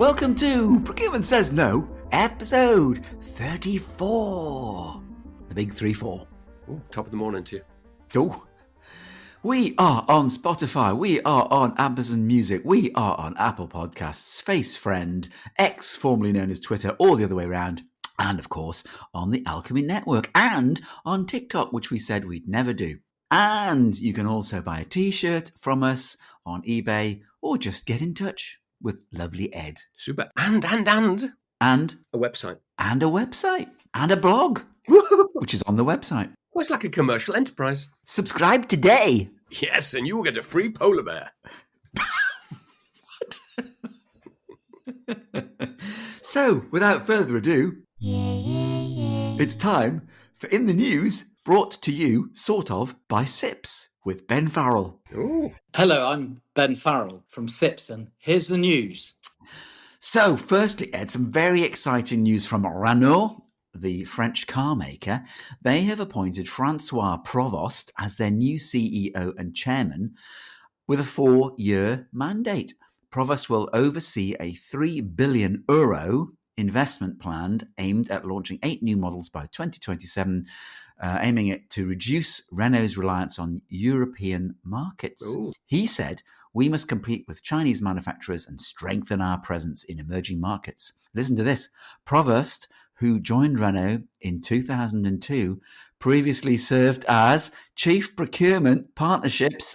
Welcome to Procurement Says No, episode 34. The big 3-4. Ooh, top of the morning to you. Oh. We are on Spotify, we are on Amazon Music, we are on Apple Podcasts, Face Friend, X, formerly known as Twitter, or the other way around, and of course on the Alchemy Network, and on TikTok, which we said we'd never do. And you can also buy a t-shirt from us on eBay, or just get in touch with lovely Ed. Super. And a website. And a website. And a blog, which is on the website. Well, it's like a commercial enterprise. Subscribe today. Yes, and you will get a free polar bear. What? So, without further ado, it's time for In the News, brought to you, sort of, by Sips, with Ben Farrell. Ooh. Hello, I'm Ben Farrell from Sips, and here's the news. So, firstly, Ed, some very exciting news from Renault, the French car maker. They have appointed Francois Provost as their new CEO and chairman with a 4-year mandate. Provost will oversee a €3 billion investment plan aimed at launching 8 new models by 2027, aiming it to reduce Renault's reliance on European markets. Ooh. He said, "We must compete with Chinese manufacturers and strengthen our presence in emerging markets." Listen to this. Provost, who joined Renault in 2002, previously served as Chief Procurement, Partnerships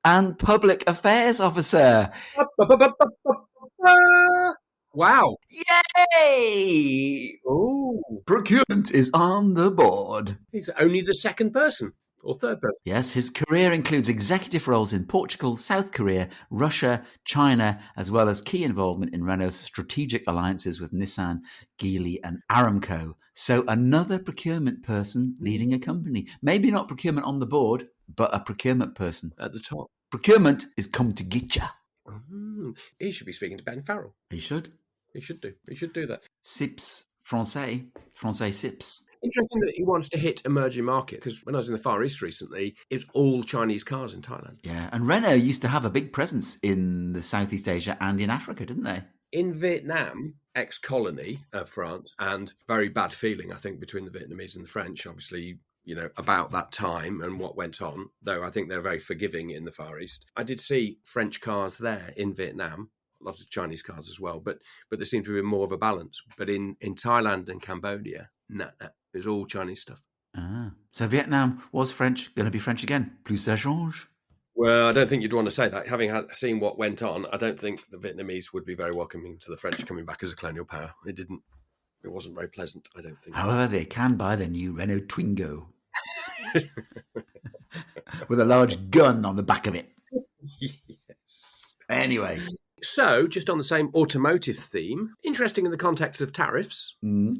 and Public Affairs Officer. Wow. Yay! Ooh. Procurement is on the board. He's only the second person or third person. Yes, his career includes executive roles in Portugal, South Korea, Russia, China, as well as key involvement in Renault's strategic alliances with Nissan, Geely and Aramco. So another procurement person leading a company. Maybe not procurement on the board, but a procurement person. At the top. Procurement is come to get ya. He should be speaking to Ben Farrell. He should. He should do. He should do that. Sips Francais. Francais Sips. Interesting that he wants to hit emerging market, because when I was in the Far East recently, it was all Chinese cars in Thailand. Yeah, and Renault used to have a big presence in the Southeast Asia and in Africa, didn't they? In Vietnam, ex-colony of France, and very bad feeling, I think, between the Vietnamese and the French, obviously, you know, about that time and what went on, though I think they're very forgiving in the Far East. I did see French cars there in Vietnam, lots of Chinese cars as well, but there seemed to be more of a balance. But in Thailand and Cambodia, nah, it was all Chinese stuff. So Vietnam was French, going to be French again. Plus ça change. Well, I don't think you'd want to say that. Having seen what went on, I don't think the Vietnamese would be very welcoming to the French coming back as a colonial power. It wasn't very pleasant, I don't think. However, they can buy the new Renault Twingo with a large gun on the back of it. Yes. Anyway. So, just on the same automotive theme, interesting in the context of tariffs,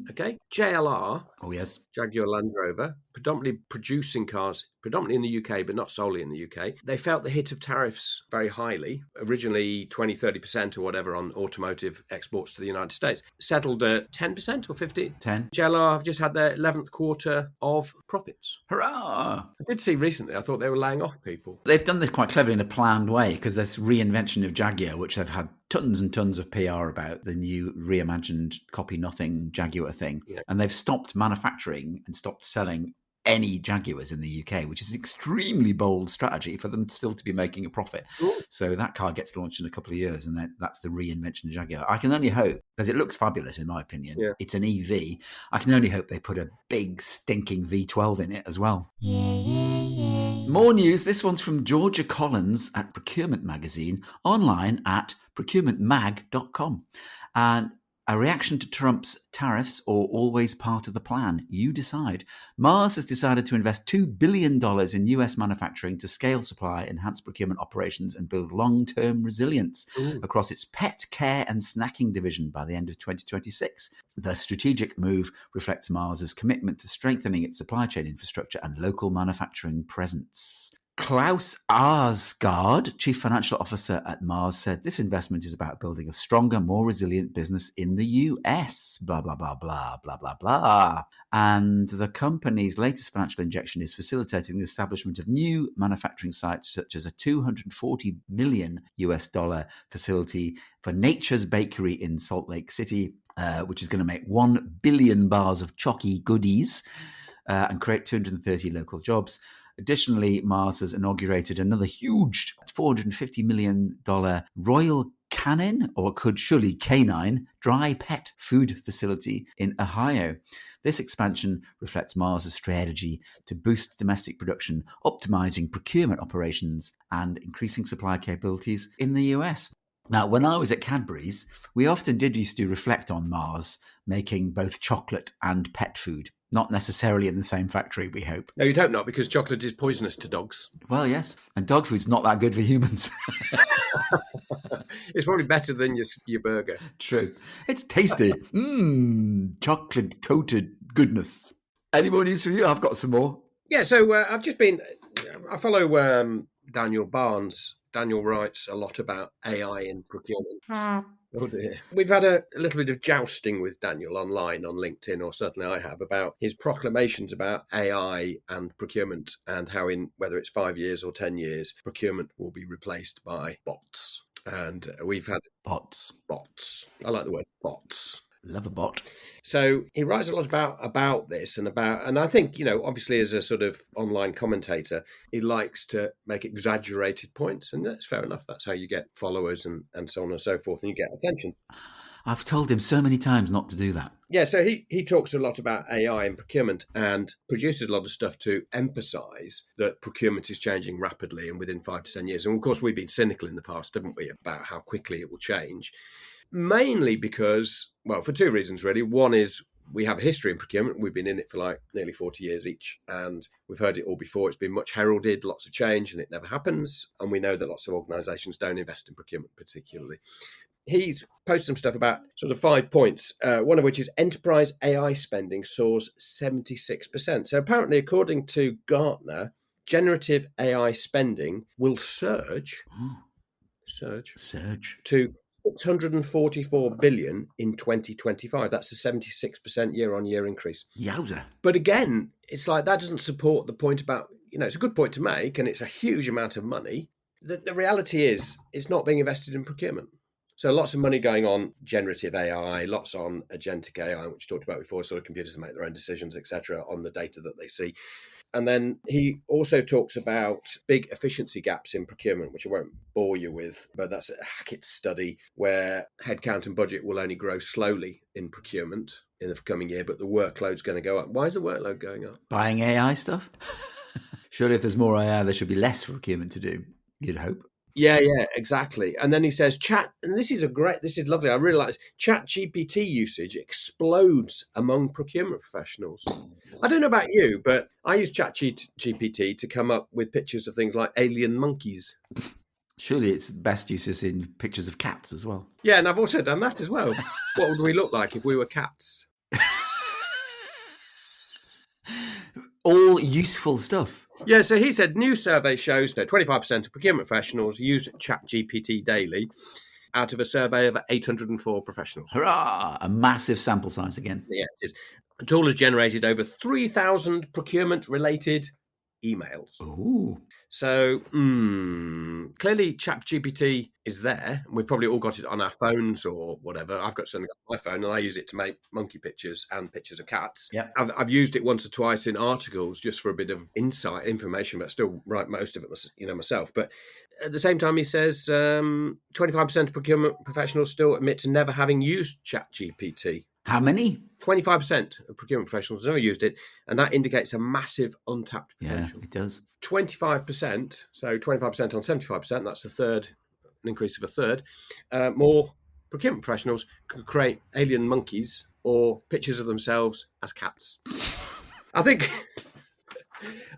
okay, JLR, Oh, yes. Jaguar Land Rover, predominantly producing cars, predominantly in the UK, but not solely in the UK. They felt the hit of tariffs very highly, originally 20-30% or whatever on automotive exports to the United States. Settled at 10% or 15%? 10. JLR have just had their 11th quarter of profits. Hurrah! I did see recently, I thought they were laying off people. They've done this quite cleverly in a planned way, because this reinvention of Jaguar, which they've had tons and tons of PR about, the new reimagined copy nothing Jaguar thing. Yeah. And they've stopped manufacturing and stopped selling any Jaguars in the UK, which is an extremely bold strategy for them still to be making a profit. Ooh. So that car gets launched in a couple of years, and that's the reinvention of Jaguar. I can only hope, because it looks fabulous in my opinion. Yeah. It's an EV. I can only hope they put a big stinking V12 in it as well. More news. This one's from Georgia Collins at Procurement Magazine, online at procurementmag.com. And a reaction to Trump's tariffs, or always part of the plan? You decide. Mars has decided to invest $2 billion in US manufacturing to scale supply, enhance procurement operations, and build long-term resilience across its pet care and snacking division by the end of 2026. The strategic move reflects Mars's commitment to strengthening its supply chain infrastructure and local manufacturing presence. Klaus Arsgaard, Chief Financial Officer at Mars, said this investment is about building a stronger, more resilient business in the US. Blah, blah, blah, blah, blah, blah, blah. And the company's latest financial injection is facilitating the establishment of new manufacturing sites, such as a $240 million facility for Nature's Bakery in Salt Lake City, which is going to make 1 billion bars of chalky goodies and create 230 local jobs. Additionally, Mars has inaugurated another huge $450 million Royal Canin, or could surely canine, dry pet food facility in Ohio. This expansion reflects Mars' strategy to boost domestic production, optimizing procurement operations, and increasing supply capabilities in the US. Now, when I was at Cadbury's, we often used to reflect on Mars making both chocolate and pet food. Not necessarily in the same factory, we hope. No, you'd hope not, because chocolate is poisonous to dogs. Well, yes. And dog food's not that good for humans. It's probably better than your burger. True. It's tasty. Chocolate-coated goodness. Any more news for you? I've got some more. Yeah, so I follow Daniel Barnes. Daniel writes a lot about AI in procurement. Oh dear. We've had a little bit of jousting with Daniel online on LinkedIn, or certainly I have, about his proclamations about AI and procurement, and how in whether it's 5 years or 10 years, procurement will be replaced by bots. And we've had bots. I like the word bots. Love a bot. So he writes a lot about this and I think, obviously as a sort of online commentator, he likes to make exaggerated points, and that's fair enough. That's how you get followers and so on and so forth, and you get attention. I've told him so many times not to do that. Yeah, so he talks a lot about AI and procurement, and produces a lot of stuff to emphasise that procurement is changing rapidly and within 5 to 10 years. And of course, we've been cynical in the past, haven't we, about how quickly it will change. Mainly because, well, for two reasons, really. One is we have a history in procurement. We've been in it for like nearly 40 years each, and we've heard it all before. It's been much heralded, lots of change, and it never happens. And we know that lots of organisations don't invest in procurement particularly. He's posted some stuff about sort of 5 points, one of which is enterprise AI spending soars 76%. So apparently, according to Gartner, generative AI spending will surge to $644 billion in 2025. That's a 76% year-on-year increase. Yowza. But again, it's like that doesn't support the point about, it's a good point to make, and it's a huge amount of money. The reality is it's not being invested in procurement. So lots of money going on generative AI, lots on agentic AI, which we talked about before, sort of computers that make their own decisions, etc., on the data that they see. And then he also talks about big efficiency gaps in procurement, which I won't bore you with, but that's a Hackett study where headcount and budget will only grow slowly in procurement in the coming year, but the workload's going to go up. Why is the workload going up? Buying AI stuff? Surely if there's more AI, there should be less procurement to do, you'd hope. Yeah, exactly. And then he says and this is lovely. I really like this. Chat GPT usage explodes among procurement professionals. I don't know about you, but I use Chat GPT to come up with pictures of things like alien monkeys. Surely its best use is in pictures of cats as well. Yeah, and I've also done that as well. What would we look like if we were cats? All useful stuff. Yeah, so he said new survey shows that 25% of procurement professionals use ChatGPT daily out of a survey of 804 professionals. Hurrah! A massive sample size again. Yeah, it is. The tool has generated over 3,000 procurement-related emails. Ooh. So clearly ChatGPT is there. We've probably all got it on our phones or whatever. I've got something on my phone and I use it to make monkey pictures and pictures of cats. Yeah. I've used it once or twice in articles just for a bit of information, but still write most of it myself. But at the same time, he says 25% of procurement professionals still admit to never having used ChatGPT. How many? 25% of procurement professionals have never used it, and that indicates a massive untapped potential. Yeah, it does. 25%, so 25% on 75%, that's an increase of a third. More procurement professionals could create alien monkeys or pictures of themselves as cats. I think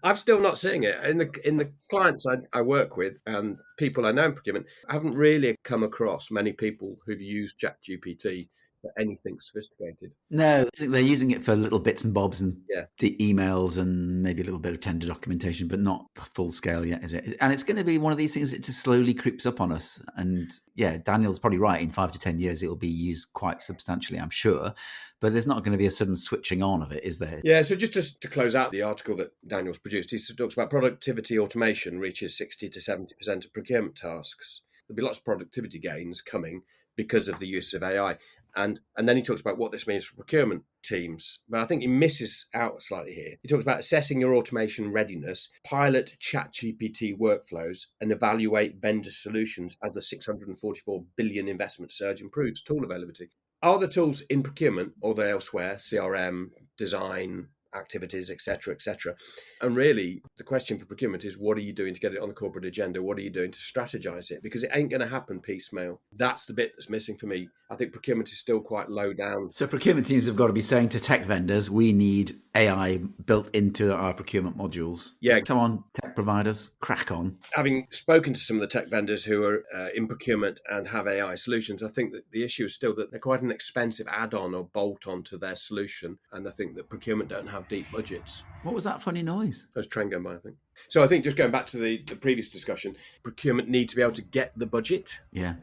I'm still not seeing it. In the clients I work with and people I know in procurement, I haven't really come across many people who've used ChatGPT for anything sophisticated. No, they're using it for little bits and bobs and Yeah. the emails and maybe a little bit of tender documentation, but not full scale yet, is it? And it's going to be one of these things that just slowly creeps up on us. And yeah, Daniel's probably right. In 5 to 10 years, it'll be used quite substantially, I'm sure. But there's not going to be a sudden switching on of it, is there? Yeah, so just to close out the article that Daniel's produced, he talks about productivity automation reaches 60 to 70% of procurement tasks. There'll be lots of productivity gains coming because of the use of AI. And then he talks about what this means for procurement teams. But I think he misses out slightly here. He talks about assessing your automation readiness, pilot ChatGPT workflows, and evaluate vendor solutions as the 644 billion investment surge improves tool availability. Are the tools in procurement or they're elsewhere, CRM, design, activities, etc., etc.? And really, the question for procurement is, what are you doing to get it on the corporate agenda? What are you doing to strategize it? Because it ain't going to happen piecemeal. That's the bit that's missing for me. I think procurement is still quite low down. So procurement teams have got to be saying to tech vendors, we need AI built into our procurement modules. Yeah. Come on, tech providers, crack on. Having spoken to some of the tech vendors who are in procurement and have AI solutions, I think that the issue is still that they're quite an expensive add-on or bolt-on to their solution. And I think that procurement don't have deep budgets. What was that funny noise? There's train going by, I think. So I think just going back to the previous discussion, procurement need to be able to get the budget. Yeah.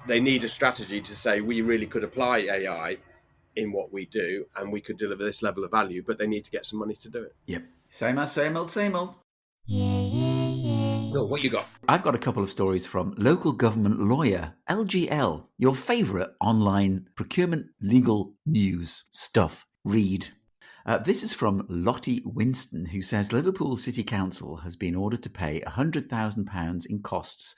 They need a strategy to say we really could apply AI in what we do and we could deliver this level of value, but they need to get some money to do it. Yep. Same old, same old. Well, what you got? I've got a couple of stories from Local Government Lawyer, LGL, your favourite online procurement legal news stuff. Read. This is from Lottie Winston, who says Liverpool City Council has been ordered to pay £100,000 in costs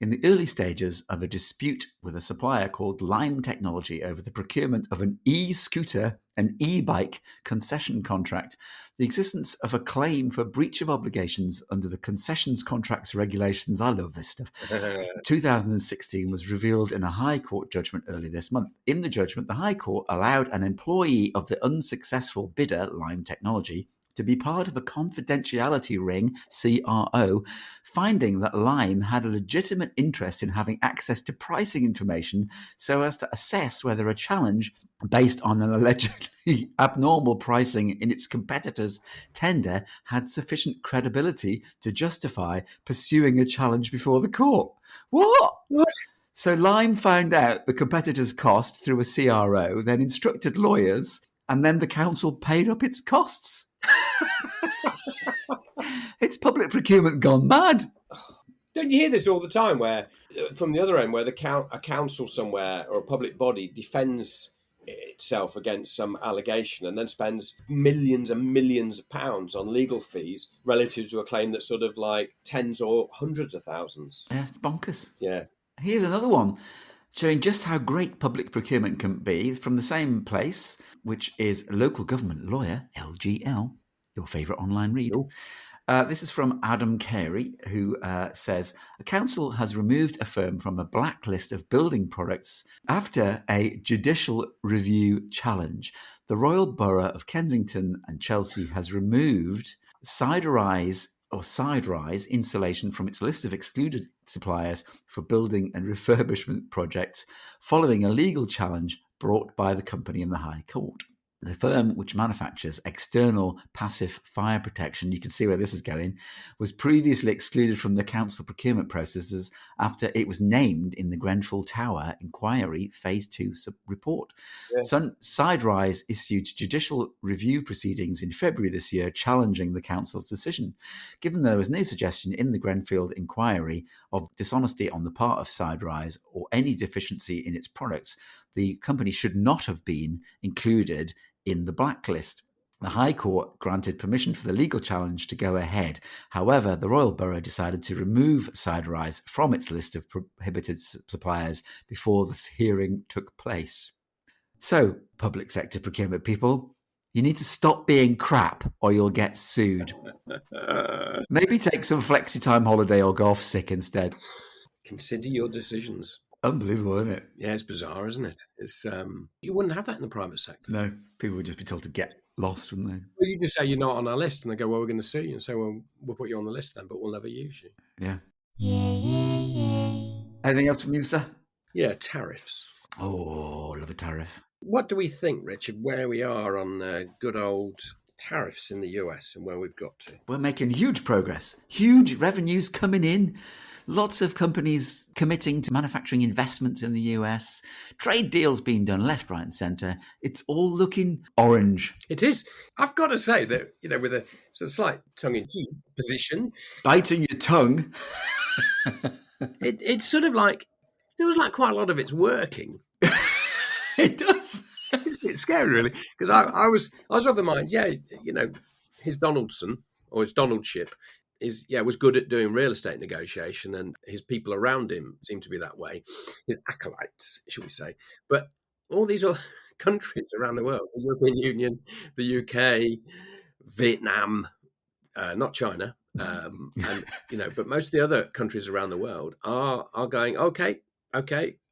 in the early stages of a dispute with a supplier called Lime Technology over the procurement of an e-scooter and e-bike concession contract. The existence of a claim for breach of obligations under the concessions contracts regulations, I love this stuff, 2016 was revealed in a High Court judgment early this month. In the judgment, the High Court allowed an employee of the unsuccessful bidder, Lime Technology, to be part of a confidentiality ring, CRO, finding that Lime had a legitimate interest in having access to pricing information so as to assess whether a challenge based on an allegedly abnormal pricing in its competitor's tender had sufficient credibility to justify pursuing a challenge before the court. What? So Lime found out the competitor's cost through a CRO, then instructed lawyers, and then the council paid up its costs. It's public procurement gone mad. Don't you hear this all the time where, from the other end, where a council somewhere or a public body defends itself against some allegation and then spends millions and millions of pounds on legal fees relative to a claim that's sort of like tens or hundreds of thousands? Yeah, it's bonkers. Yeah. Here's another one showing just how great public procurement can be from the same place, which is Local Government Lawyer, LGL, your favourite online read. This is from Adam Carey, who says, a council has removed a firm from a blacklist of building products after a judicial review challenge. The Royal Borough of Kensington and Chelsea has removed Siderise insulation from its list of excluded suppliers for building and refurbishment projects following a legal challenge brought by the company in the High Court. The firm, which manufactures external passive fire protection, you can see where this is going, was previously excluded from the council procurement processes after it was named in the Grenfell Tower Inquiry Phase 2 report. Yeah. Siderise issued judicial review proceedings in February this year challenging the council's decision. Given there was no suggestion in the Grenfell Inquiry of dishonesty on the part of Siderise or any deficiency in its products, the company should not have been included in the blacklist. The High Court granted permission for the legal challenge to go ahead. However, the Royal Borough decided to remove Siderise from its list of prohibited suppliers before this hearing took place. So, public sector procurement people, you need to stop being crap or you'll get sued. Maybe take some flexi time holiday or go off sick instead. Consider your decisions. Unbelievable, isn't it? Yeah, it's bizarre, isn't it? It's you wouldn't have that in the private sector. No, people would just be told to get lost, wouldn't they? Well, you just say you're not on our list, and they go, "Well, we're going to sue you," and say, "Well, we'll put you on the list then, but we'll never use you." Yeah. Anything else from you, sir? Yeah, tariffs. Oh, love a tariff. What do we think, Richard, where we are on good old tariffs in the US and where we've got to? We're making huge progress, huge revenues coming in. Lots of companies committing to manufacturing investments in the US, trade deals being done left, right, and centre. It's all looking orange. It is. I've got to say that, with a sort of slight tongue-in-cheek position, Biting your tongue. it's sort of like, feels like quite a lot of it's working. It does. It's scary, really, because I was of the mind, his Donaldson or his Donaldship was good at doing real estate negotiation, and his people around him seem to be that way, his acolytes, should we say? But all these other countries around the world, the European Union, the UK, Vietnam, not China, but most of the other countries around the world are going, okay,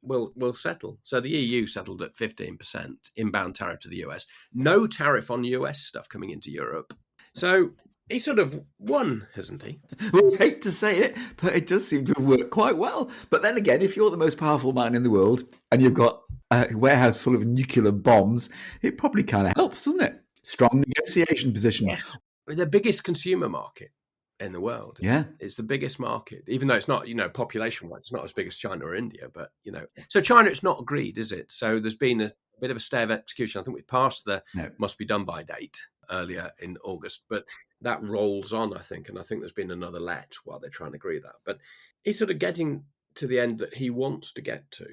we'll settle. So the EU settled at 15% inbound tariff to the US. No tariff on US stuff coming into Europe. So he sort of won, hasn't he? Well, I hate to say it, but it does seem to have worked quite well. But then again, if you're the most powerful man in the world and you've got a warehouse full of nuclear bombs, it probably kind of helps, doesn't it? Strong negotiation position. Yes. The biggest consumer market in the world. Yeah. It's the biggest market, even though it's not, population-wise, it's not as big as China or India, but, So China, it's not agreed, is it? So there's been a bit of a stay of execution. I think we passed the must be done by date earlier in August, but that rolls on, I think, and I think there's been another let while they're trying to agree that. But he's sort of getting to the end that he wants to get to.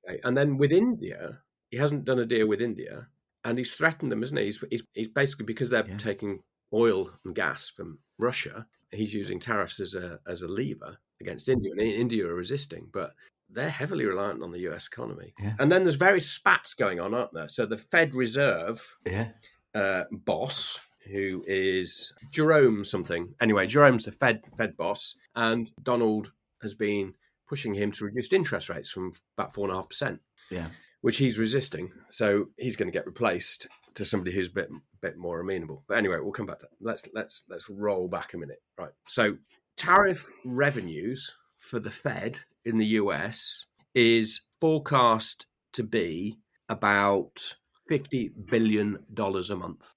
Okay? And then with India, he hasn't done a deal with India, and he's threatened them, isn't he? He's basically, because they're taking oil and gas from Russia, he's using tariffs as a lever against India, and India are resisting, but they're heavily reliant on the US economy. Yeah. And then there's various spats going on, aren't there? So the Fed Reserve boss, who is Jerome something. Anyway, Jerome's the Fed boss, and Donald has been pushing him to reduce interest rates from about 4.5%. Yeah. Which he's resisting. So he's going to get replaced to somebody who's a bit more amenable. But anyway, we'll come back to that. Let's roll back a minute. Right. So tariff revenues for the Fed in the US is forecast to be about $50 billion a month,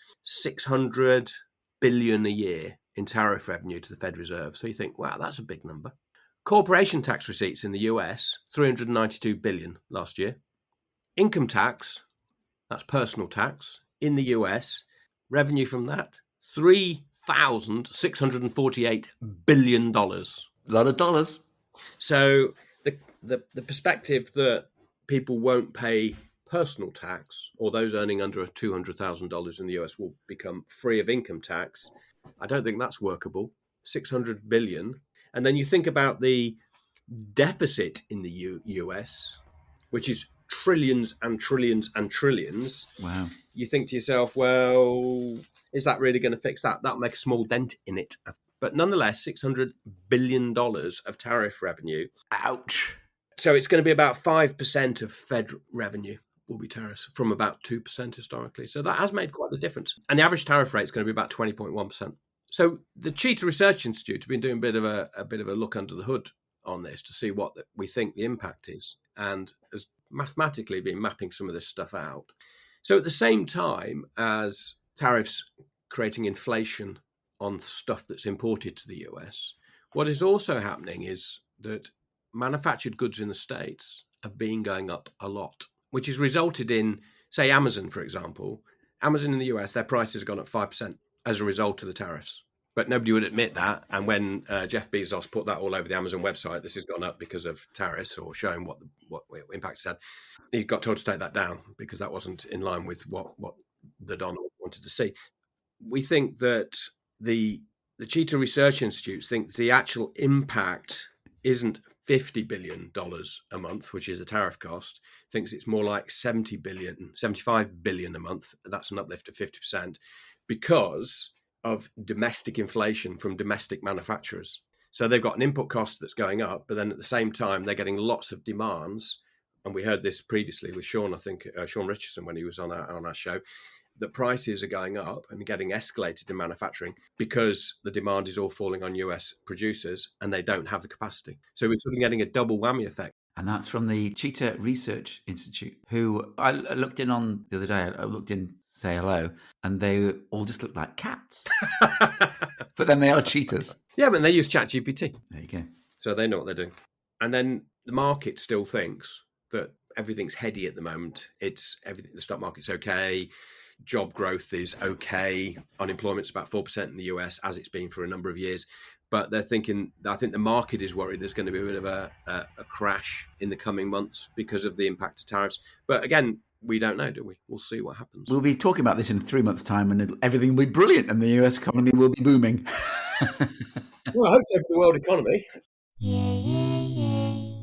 $600 billion a year in tariff revenue to the Fed Reserve. So you think, wow, that's a big number. Corporation tax receipts in the US, $392 billion last year. Income tax, that's personal tax, in the US, revenue from that, $3,648 billion. A lot of dollars. So the perspective that people won't pay personal tax, or those earning under $200,000 in the US will become free of income tax, I don't think that's workable. 600 billion. And then you think about the deficit in the US, which is trillions and trillions and trillions. Wow. You think to yourself, well, is that really going to fix that? That'll make a small dent in it. But nonetheless, $600 billion of tariff revenue. Ouch. So it's going to be about 5% of Fed revenue will be tariffs, from about 2% historically. So that has made quite a difference. And the average tariff rate is going to be about 20.1%. So the Cheetah Research Institute have been doing a bit of a look under the hood on this to see what we think the impact is, and has mathematically been mapping some of this stuff out. So at the same time as tariffs creating inflation on stuff that's imported to the US, what is also happening is that manufactured goods in the States have been going up a lot, which has resulted in, say, Amazon, for example. Amazon in the US, their prices have gone up 5% as a result of the tariffs. But nobody would admit that. And when Jeff Bezos put that all over the Amazon website, this has gone up because of tariffs, or showing what impact it's had, he got told to take that down because that wasn't in line with what the Donald wanted to see. We think that the Cheetah Research Institutes think the actual impact isn't $50 billion a month, which is the tariff cost. Thinks it's more like $75 billion a month. That's an uplift of 50%, because of domestic inflation from domestic manufacturers. So they've got an input cost that's going up, but then at the same time, they're getting lots of demands. And we heard this previously with Sean, I think, Sean Richardson, when he was on our show, that prices are going up and getting escalated in manufacturing because the demand is all falling on US producers and they don't have the capacity. So we're sort of getting a double whammy effect. And that's from the Cheetah Research Institute, who I looked in on the other day. I looked in to say hello, and they all just look like cats. But then they are cheetahs. Yeah, but they use ChatGPT. There you go. So they know what they're doing. And then the market still thinks that everything's heady at the moment. It's everything. The stock market's okay. Job growth is okay. Unemployment's about 4% in the US, as it's been for a number of years. But they're thinking, I think the market is worried there's going to be a bit of a crash in the coming months because of the impact of tariffs. But again, we don't know, do we? We'll see what happens. We'll be talking about this in 3 months' time, and everything will be brilliant, and the US economy will be booming. Well, I hope so for the world economy.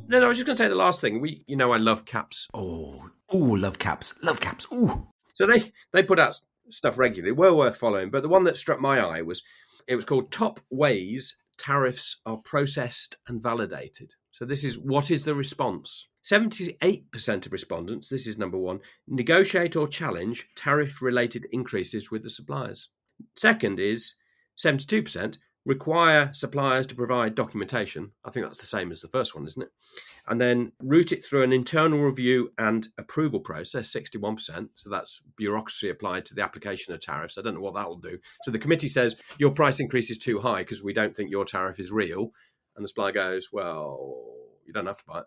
No, I was just going to say the last thing. I love caps. Oh, love caps. Love caps. Ooh. So they put out stuff regularly, well worth following. But the one that struck my eye was called Top Ways Tariffs Are Processed and Validated. So this is, what is the response? 78% of respondents, this is number one, negotiate or challenge tariff-related increases with the suppliers. Second is 72% require suppliers to provide documentation. I think that's the same as the first one, isn't it? And then route it through an internal review and approval process, 61%. So that's bureaucracy applied to the application of tariffs. I don't know what that will do. So the committee says your price increase is too high because we don't think your tariff is real. And the supplier goes, well, you don't have to buy it.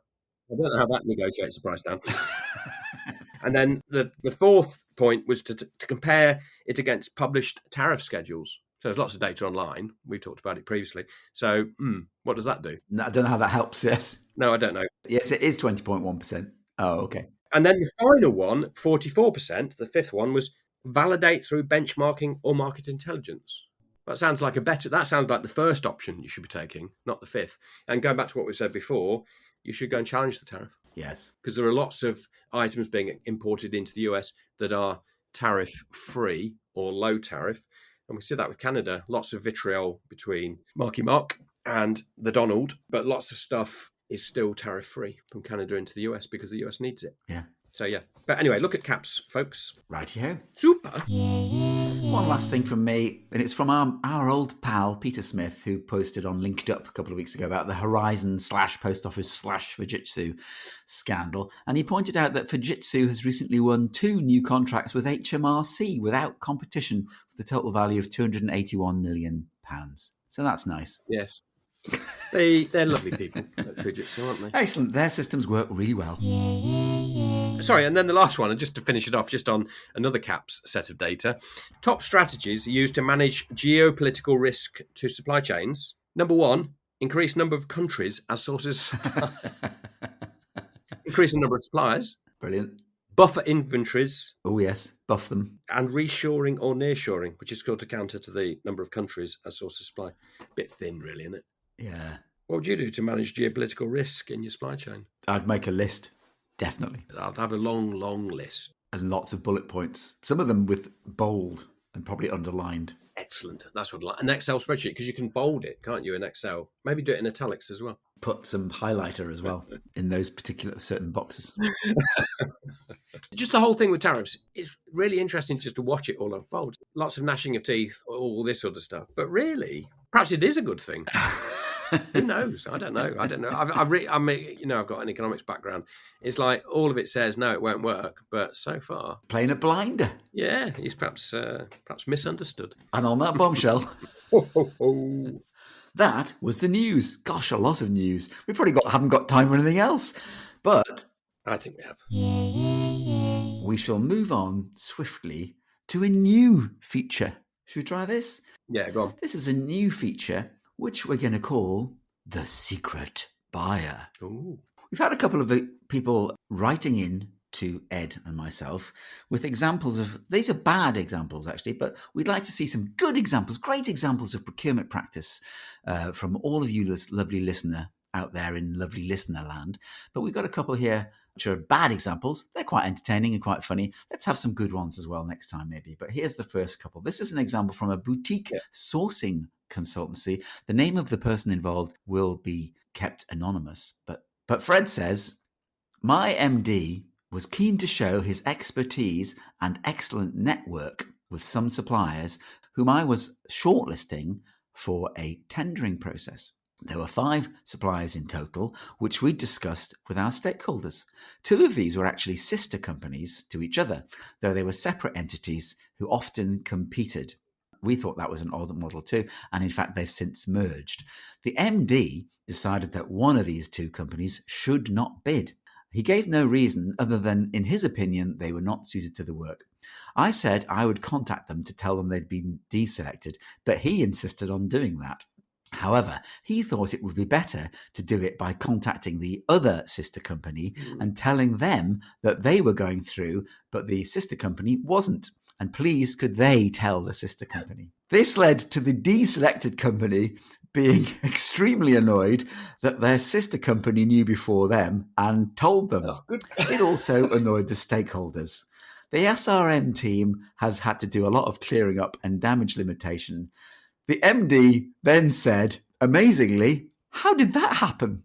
I don't know how that negotiates the price down. And then the fourth point was to compare it against published tariff schedules. So there's lots of data online. We've talked about it previously. So what does that do? No, I don't know how that helps, yes. No, I don't know. Yes, it is 20.1%. Oh, okay. And then the final one, 44%, the fifth one, was validate through benchmarking or market intelligence. That sounds like the first option you should be taking, not the fifth. And going back to what we said before, you should go and challenge the tariff. Yes. Because there are lots of items being imported into the US that are tariff-free or low tariff. And we see that with Canada, lots of vitriol between Marky Mark and the Donald, but lots of stuff is still tariff-free from Canada into the US because the US needs it. Yeah. So, yeah. But anyway, look at caps, folks. Righty-ho. Super. One last thing from me, and it's from our old pal, Peter Smith, who posted on Linked Up a couple of weeks ago about the Horizon / Post Office / Fujitsu scandal. And he pointed out that Fujitsu has recently won 2 new contracts with HMRC without competition with a total value of £281 million. So that's nice. Yes. They're lovely people at Fujitsu, aren't they? Excellent. Their systems work really well. Sorry, and then the last one, and just to finish it off, just on another CAPS set of data. Top strategies used to manage geopolitical risk to supply chains. Number 1, increase number of countries as sources. Increase the number of suppliers. Brilliant. Buffer inventories. Oh, yes. Buff them. And reshoring or nearshoring, which is called to counter to the number of countries as source of supply. Bit thin, really, isn't it? Yeah. What would you do to manage geopolitical risk in your supply chain? I'd make a list. Definitely. I'd have a long, long list. And lots of bullet points. Some of them with bold and probably underlined. Excellent. That's what an Excel spreadsheet, because you can bold it, can't you, in Excel? Maybe do it in italics as well. Put some highlighter as well in those particular certain boxes. Just the whole thing with tariffs, it's really interesting just to watch it all unfold. Lots of gnashing of teeth, all this sort of stuff. But really, perhaps it is a good thing. Who knows? I don't know. I've got an economics background. It's like all of it says, no, it won't work. But so far... Playing a blinder. Yeah, he's perhaps misunderstood. And on that bombshell... That was the news. Gosh, a lot of news. We probably haven't got time for anything else. But... I think we have. We shall move on swiftly to a new feature. Should we try this? Yeah, go on. This is a new feature which we're going to call the secret buyer. Ooh. We've had a couple of people writing in to Ed and myself with examples of, these are bad examples actually, but we'd like to see some good examples, great examples of procurement practice from all of you lovely listener out there in lovely listener land. But we've got a couple here which are bad examples. They're quite entertaining and quite funny. Let's have some good ones as well next time maybe. But here's the first couple. This is an example from a boutique sourcing consultancy. The name of the person involved will be kept anonymous. But Fred says, my MD was keen to show his expertise and excellent network with some suppliers whom I was shortlisting for a tendering process. There were 5 suppliers in total, which we discussed with our stakeholders. 2 of these were actually sister companies to each other, though they were separate entities who often competed. We thought that was an old model too, and in fact they've since merged. The MD decided that one of these 2 companies should not bid. He gave no reason other than, in his opinion, they were not suited to the work. I said I would contact them to tell them they'd been deselected, but he insisted on doing that. However, he thought it would be better to do it by contacting the other sister company and telling them that they were going through, but the sister company wasn't. And please, could they tell the sister company? This led to the deselected company being extremely annoyed that their sister company knew before them and told them. Oh, good. It also annoyed the stakeholders. The SRM team has had to do a lot of clearing up and damage limitation. The MD then said, amazingly, how did that happen?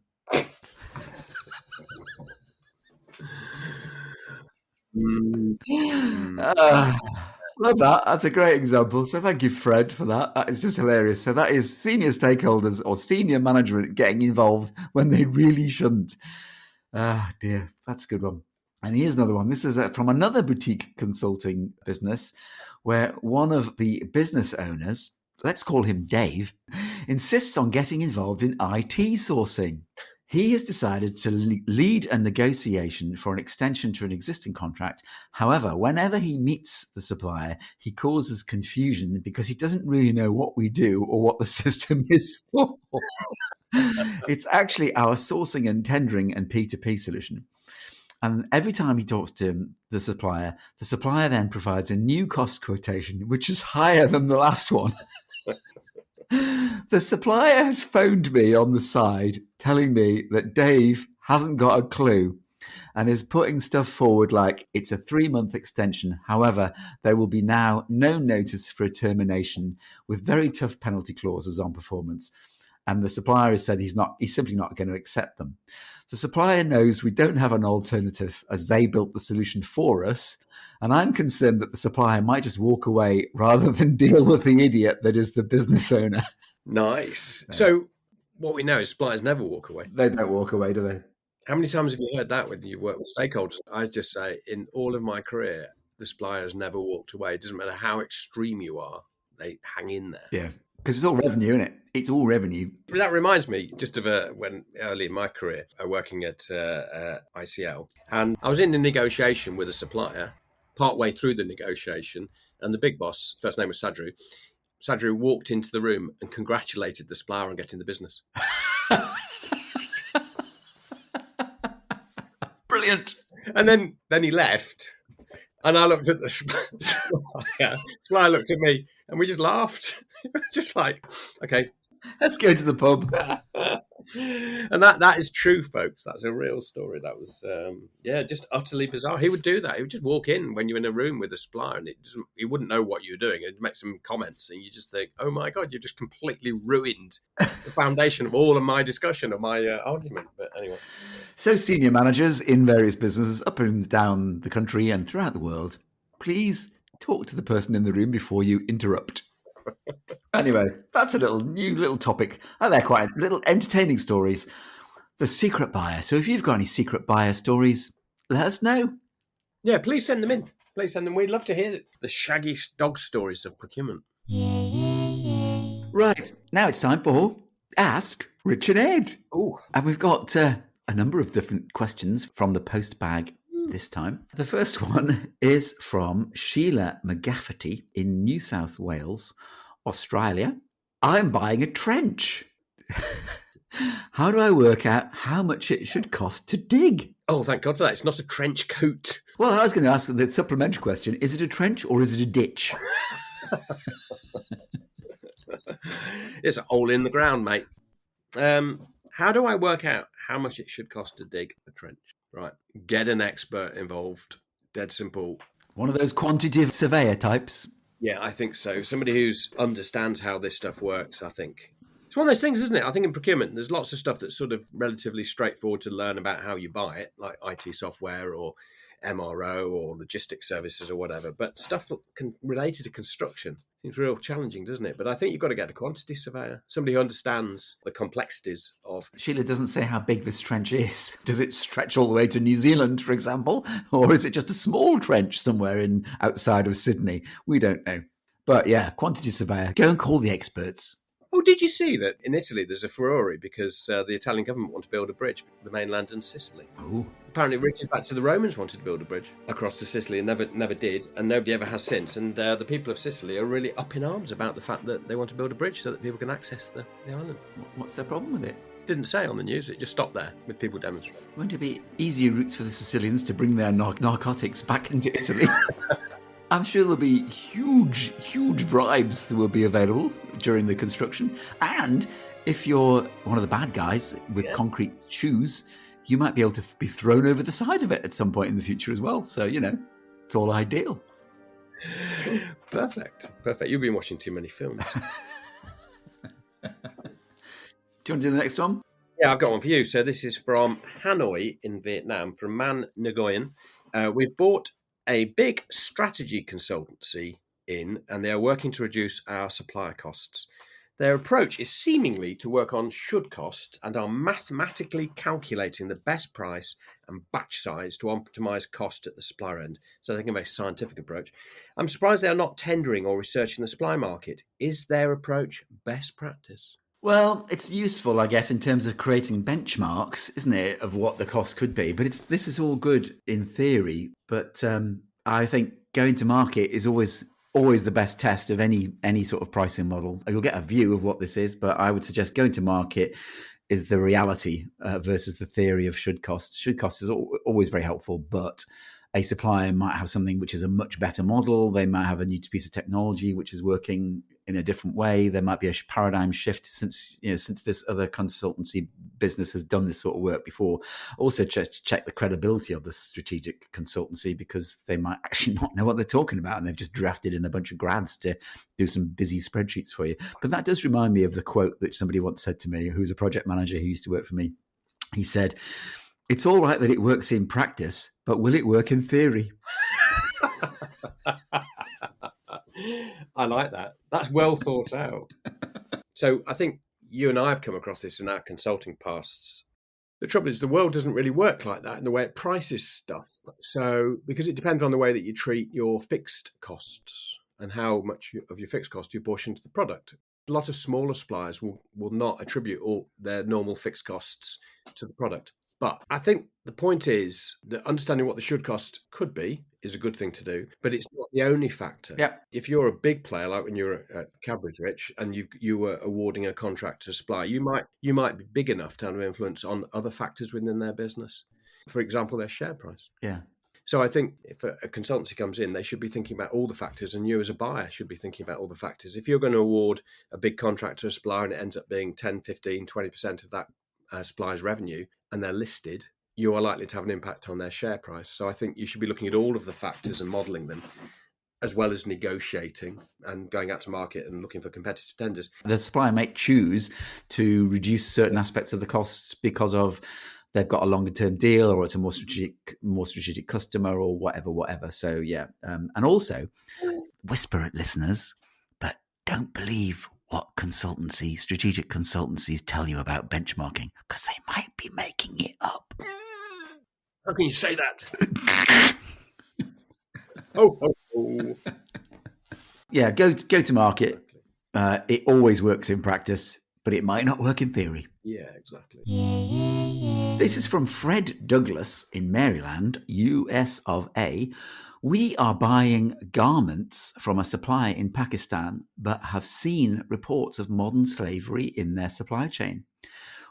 Love that. That's a great example. So thank you, Fred, for that. That is just hilarious. So that is senior stakeholders or senior management getting involved when they really shouldn't. Ah, dear. That's a good one. And here's another one. This is from another boutique consulting business where one of the business owners, let's call him Dave, insists on getting involved in IT sourcing. He has decided to lead a negotiation for an extension to an existing contract. However, whenever he meets the supplier, he causes confusion because he doesn't really know what we do or what the system is for. It's actually our sourcing and tendering and P2P solution. And every time he talks to the supplier then provides a new cost quotation, which is higher than the last one. The supplier has phoned me on the side telling me that Dave hasn't got a clue and is putting stuff forward like it's a 3-month extension. However, there will be now no notice for a termination with very tough penalty clauses on performance. And the supplier has said he's simply not going to accept them. The supplier knows we don't have an alternative as they built the solution for us. And I'm concerned that the supplier might just walk away rather than deal with the idiot that is the business owner. Nice. So what we know is suppliers never walk away. They don't walk away, do they? How many times have you heard that when you've worked with stakeholders? I just say in all of my career, the supplier has never walked away. It doesn't matter how extreme you are, they hang in there. Yeah, because it's all revenue, isn't it? It's all revenue. That reminds me just of when early in my career, working at ICL, and I was in a negotiation with a supplier, partway through the negotiation, and the big boss, first name was Sadru, walked into the room and congratulated the supplier on getting the business. Brilliant. And then he left, and I looked at the supplier. Supplier looked at me, and we just laughed. Just like, okay, let's go to the pub. And that is true, folks. That's a real story. That was just utterly bizarre. He would do that. He would just walk in when you're in a room with a supplier, and he wouldn't know what you were doing. He'd make some comments, and you just think, oh my god, you've just completely ruined the foundation of all of my discussion, of my argument. But anyway, so senior managers in various businesses up and down the country and throughout the world, please talk to the person in the room before you interrupt. Anyway, that's a new little topic. They're quite little entertaining stories. The secret buyer. So if you've got any secret buyer stories, let us know. Yeah, please send them in. Please send them. We'd love to hear the shaggy dog stories of procurement. Right, now it's time for Ask Rich and Ed. Oh, and we've got a number of different questions from the post bag this time. The first one is from Sheila McGafferty in New South Wales, Australia. I'm buying a trench. How do I work out how much it should cost to dig? Oh, thank God for that. It's not a trench coat. Well, I was going to ask the supplementary question. Is it a trench or is it a ditch? It's a hole in the ground, mate. How do I work out how much it should cost to dig a trench? Right. Get an expert involved. Dead simple. One of those quantitative surveyor types. Yeah, I think so. Somebody who understands how this stuff works, I think. It's one of those things, isn't it? I think in procurement, there's lots of stuff that's sort of relatively straightforward to learn about how you buy it, like IT software or MRO or logistics services or whatever. But stuff related to construction seems real challenging, doesn't it? But I think you've got to get a quantity surveyor, somebody who understands the complexities of... Sheila doesn't say how big this trench is. Does it stretch all the way to New Zealand, for example? Or is it just a small trench somewhere outside of Sydney? We don't know. But yeah, quantity surveyor. Go and call the experts. Oh, did you see that in Italy there's a furore because the Italian government want to build a bridge, the mainland and Sicily? Oh. Apparently it reaches back to the Romans wanted to build a bridge across to Sicily and never did, and nobody ever has since. And the people of Sicily are really up in arms about the fact that they want to build a bridge so that people can access the island. What's their problem with it? Didn't say on the news, it just stopped there with people demonstrating. Won't it be easier routes for the Sicilians to bring their narcotics back into Italy? I'm sure there'll be huge bribes that will be available during the construction. And if you're one of the bad guys with concrete shoes, you might be able to be thrown over the side of it at some point in the future as well. So, it's all ideal. Perfect. You've been watching too many films. Do you want to do the next one? Yeah, I've got one for you. So this is from Hanoi in Vietnam, from Man Nguyen. We've bought a big strategy consultancy in, and they are working to reduce our supplier costs. Their approach is seemingly to work on should costs and are mathematically calculating the best price and batch size to optimise cost at the supplier end. So they're taking a very scientific approach. I'm surprised they are not tendering or researching the supply market. Is their approach best practice? Well, it's useful, I guess, in terms of creating benchmarks, isn't it, of what the cost could be. But this is all good in theory. But I think going to market is always the best test of any sort of pricing model. You'll get a view of what this is, but I would suggest going to market is the reality versus the theory of should cost. Should cost is always very helpful, but a supplier might have something which is a much better model. They might have a new piece of technology which is working in a different way. There might be a paradigm shift since this other consultancy business has done this sort of work before. Also check the credibility of the strategic consultancy, because they might actually not know what they're talking about and they've just drafted in a bunch of grads to do some busy spreadsheets for you. But that does remind me of the quote that somebody once said to me, who's a project manager who used to work for me. He said, "It's all right that it works in practice, but will it work in theory?" I like that. That's well thought out. So I think you and I have come across this in our consulting pasts. The trouble is the world doesn't really work like that in the way it prices stuff. So because it depends on the way that you treat your fixed costs and how much of your fixed cost you portion to the product. A lot of smaller suppliers will not attribute all their normal fixed costs to the product. But I think the point is that understanding what the should cost could be is a good thing to do, but it's not the only factor. Yep. If you're a big player, like when you're at Cadbury's Rich and you were awarding a contract to a supplier, you might be big enough to have an influence on other factors within their business. For example, their share price. Yeah. So I think if a consultancy comes in, they should be thinking about all the factors, and you as a buyer should be thinking about all the factors. If you're going to award a big contract to a supplier and it ends up being 10, 15, 20% of that supplier's revenue, and they're listed, you are likely to have an impact on their share price. So I think you should be looking at all of the factors and modelling them, as well as negotiating and going out to market and looking for competitive tenders. The supplier might choose to reduce certain aspects of the costs because of they've got a longer term deal, or it's a more strategic customer, or whatever. So yeah, and also whisper at listeners, but don't believe what strategic consultancies tell you about benchmarking, because they might be making it up. How can you say that? Oh. Yeah, go to market. It always works in practice, but it might not work in theory. Yeah, exactly. This is from Fred Douglas in Maryland, US of A. We are buying garments from a supplier in Pakistan, but have seen reports of modern slavery in their supply chain.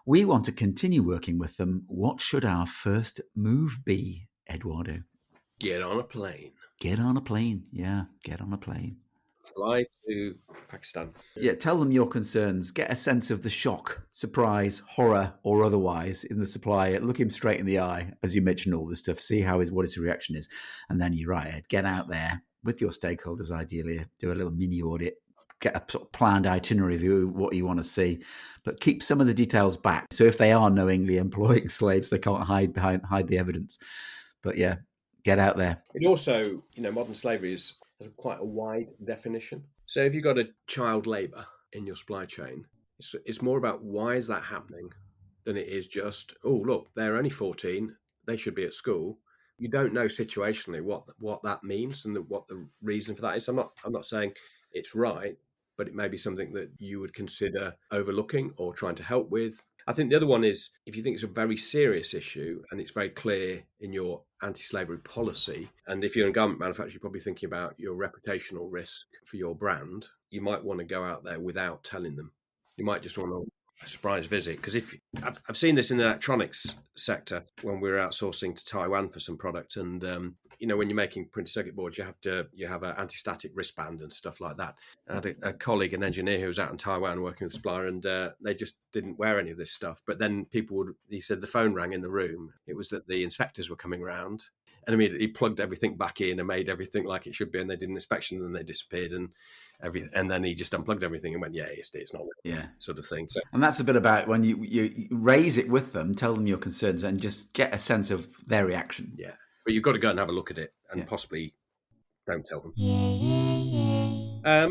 We want to continue working with them. What should our first move be, Eduardo? Get on a plane. Get on a plane. Yeah, get on a plane. Fly to Pakistan. Yeah, tell them your concerns. Get a sense of the shock, surprise, horror, or otherwise in the supplier. Look him straight in the eye as you mention all this stuff. See what his reaction is. And then you're right, Ed, get out there with your stakeholders, ideally. Do a little mini audit. Get a sort of planned itinerary of what you want to see. But keep some of the details back. So if they are knowingly employing slaves, they can't hide the evidence. But yeah, Get out there. It also, modern slavery has quite a wide definition. So if you've got a child labour in your supply chain, it's more about why is that happening than it is just, oh, look, they're only 14, they should be at school. You don't know situationally what that means and what the reason for that is. I'm not saying it's right, but it may be something that you would consider overlooking or trying to help with. I think the other one is if you think it's a very serious issue and it's very clear in your anti-slavery policy, and if you're a garment manufacturer, you're probably thinking about your reputational risk for your brand, you might want to go out there without telling them. You might just want a surprise visit, because if I've seen this in the electronics sector when we were outsourcing to Taiwan for some product, and when you're making printed circuit boards, you have an anti-static wristband and stuff like that. I had a colleague, an engineer, who was out in Taiwan working with a supplier, and they just didn't wear any of this stuff. But then he said the phone rang in the room. It was that the inspectors were coming round, and immediately plugged everything back in and made everything like it should be, and they did an inspection, and then they disappeared, and then he just unplugged everything and went, yeah, it's not, sort of thing. So, and that's a bit about when you raise it with them, tell them your concerns, and just get a sense of their reaction. Yeah, but you've got to go and have a look at it, and possibly don't tell them.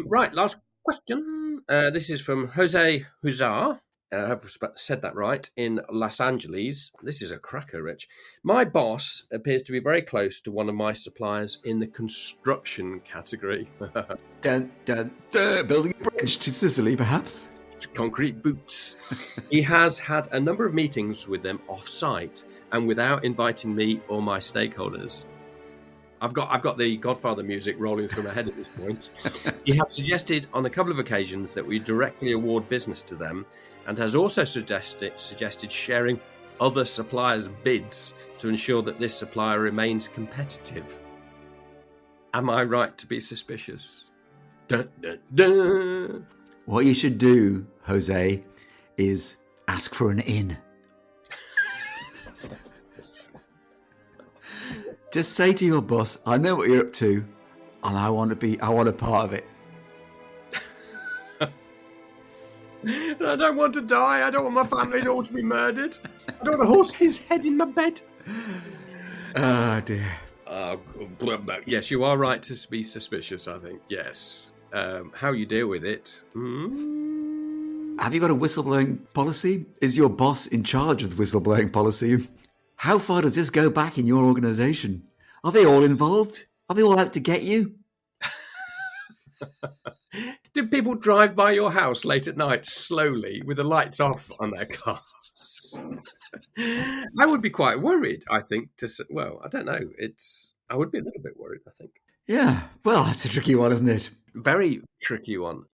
Right, last question. This is from Jose Huzar. I have said that right, in Los Angeles. This is a cracker, Rich. My boss appears to be very close to one of my suppliers in the construction category. Dun, dun, dun. Building a bridge to Sicily, perhaps? Concrete boots. He has had a number of meetings with them off-site and without inviting me or my stakeholders. I've got the Godfather music rolling through my head at this point. He has suggested on a couple of occasions that we directly award business to them, and has also suggested sharing other suppliers' bids to ensure that this supplier remains competitive. Am I right to be suspicious? Dun, dun, dun. What you should do, Jose, is ask for an in. Just say to your boss, I know what you're up to, and I want a part of it. I don't want to die. I don't want my family all to be murdered. I don't want to horse his head in my bed. Oh, dear. Yes, you are right to be suspicious, I think. Yes. How you deal with it? Have you got a whistleblowing policy? Is your boss in charge of the whistleblowing policy? How far does this go back in your organisation? Are they all involved? Are they all out to get you? Did people drive by your house late at night slowly with the lights off on their cars? I would be quite worried, I think. I don't know. I would be a little bit worried, I think. Yeah, well, that's a tricky one, isn't it? Very tricky one.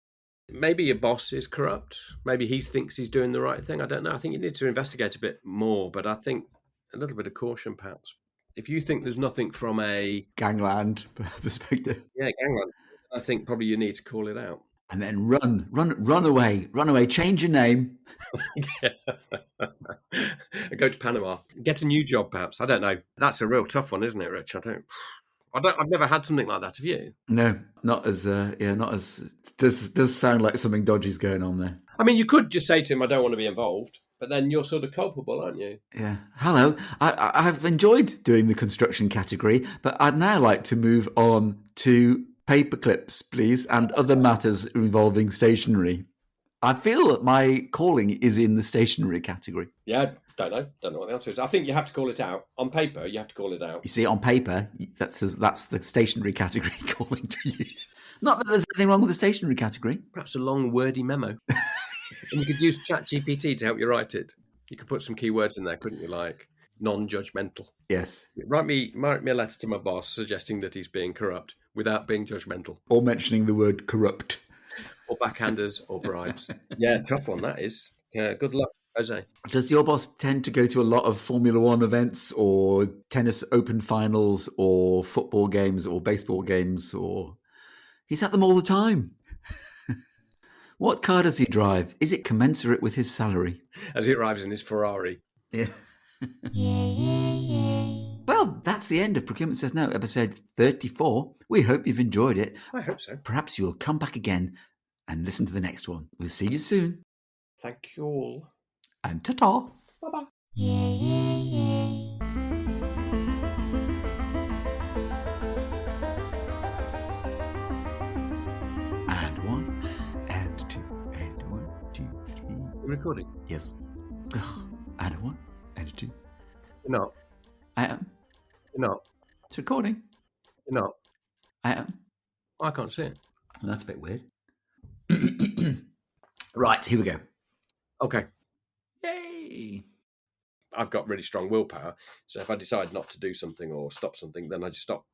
Maybe your boss is corrupt. Maybe he thinks he's doing the right thing. I don't know. I think you need to investigate a bit more, but I think a little bit of caution, perhaps. If you think there's nothing from a gangland perspective. Yeah, gangland. I think probably you need to call it out. And then run away, change your name. Go to Panama. Get a new job, perhaps. I don't know. That's a real tough one, isn't it, Rich? I've never had something like that. Have you? No, not as. Does sound like something dodgy's going on there. I mean, you could just say to him, "I don't want to be involved," but then you're sort of culpable, aren't you? Yeah. Hello. I've enjoyed doing the construction category, but I'd now like to move on to paper clips, please, and other matters involving stationery. I feel that my calling is in the stationery category. Yeah, don't know what the answer is. I think you have to call it out. On paper, you have to call it out. You see, on paper, that's the stationery category calling to you. Not that there's anything wrong with the stationery category. Perhaps a long, wordy memo. And you could use ChatGPT to help you write it. You could put some keywords in there, couldn't you, like non-judgmental? Yes. Write me a letter to my boss suggesting that he's being corrupt without being judgmental. Or mentioning the word corrupt. Or backhanders or bribes. Yeah, tough one, that is. Good luck, Jose. Does your boss tend to go to a lot of Formula One events or tennis open finals or football games or baseball games, or he's at them all the time? What car does he drive? Is it commensurate with his salary? As he arrives in his Ferrari. Yeah. Well, that's the end of Procurement Says No, episode 34. We hope you've enjoyed it. I hope so. Perhaps you'll come back again and listen to the next one. We'll see you soon. Thank you all. And ta-ta. Bye-bye. recording? Yes. And a 1, and a 2. You're not. I am. You're not. It's recording. You're not. I am. I can't see it. Well, that's a bit weird. Right, here we go. Okay. Yay! I've got really strong willpower, so if I decide not to do something or stop something, then I just stop.